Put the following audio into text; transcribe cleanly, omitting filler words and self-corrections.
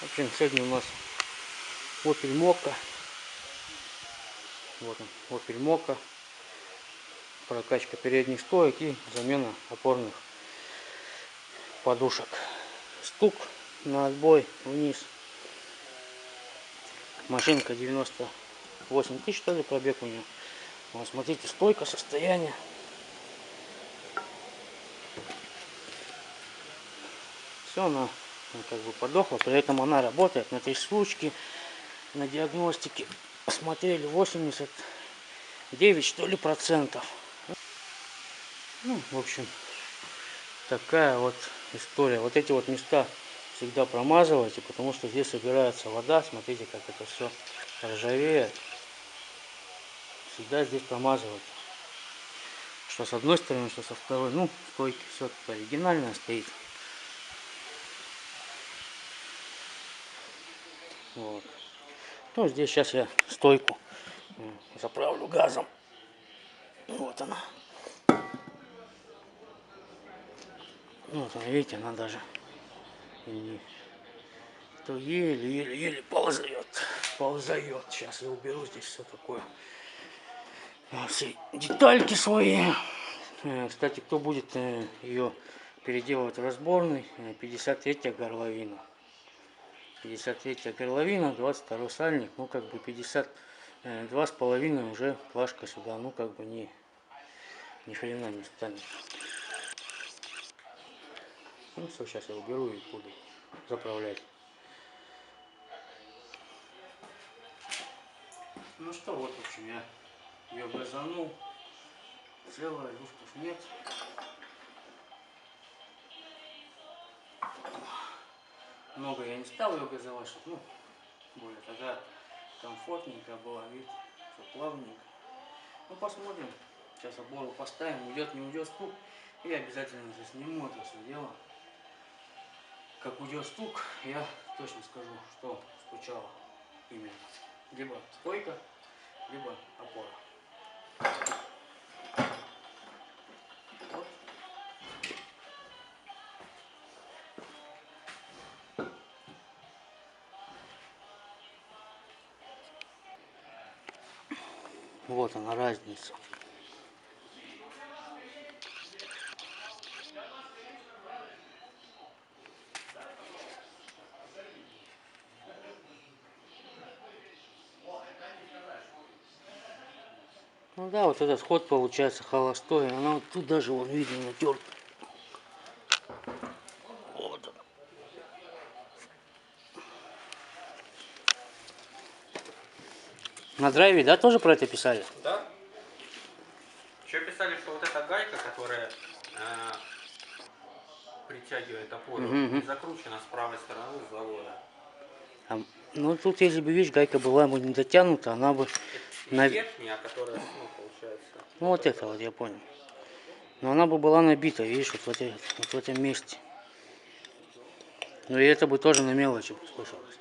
В общем, сегодня у нас Opel Mokka. Вот он, Opel Mokka. Прокачка передних стоек и замена опорных подушек. Стук на отбой вниз. Машинка 98 тысяч, что ли, пробег у нее. Вот, смотрите, стойка, состояние. Все, она как бы подохла, при этом она работает на 3 случки. На диагностике посмотрели 89, что ли, процентов. Ну, в общем, такая вот история. Вот эти вот места всегда промазывайте, потому что здесь собирается вода. Смотрите, как это все ржавеет. Всегда здесь промазывать. Что с одной стороны, что со второй. Ну, стойки все оригинальное стоит. Вот. Ну, здесь сейчас я стойку заправлю газом. Вот она. Вот она, видите, она даже не... то еле-еле ползает. Ползает. Сейчас я уберу здесь все такое. Все детальки свои. Кстати, кто будет ее переделывать в разборный, 53-я горловина. 53-я горловина, 22-й сальник, ну как бы 52,5 уже плашка сюда, ну как бы ни хрена не станет. Ну все, сейчас я уберу и буду заправлять. Ну что, вот, в общем, я ее газанул. Целая, люфтов нет. Много я не стал ее газовать, чтобы, ну, более тогда комфортненько было, видите, все плавненько. Ну, посмотрим. Сейчас обору поставим, уйдет, не уйдет стук. И обязательно засниму это все дело. Как уйдет стук, я точно скажу, что стучало именно. Либо стойка, либо опора. Вот. Вот она разница. Ну да, вот этот ход получается холостой. Она вот тут даже, вон, видно, натерта. Вот он. На драйве, да, тоже про это писали? Да. Еще писали, что вот эта гайка, которая притягивает опору, не закручена с правой стороны с завода. Ну тут, если бы, видишь, гайка была бы не дотянута, она бы... Верхняя, которая, ну, получается... Ну вот это вот, я понял. Но она бы была набита, видишь, вот в этом месте. Ну и это бы тоже на мелочи слышалось.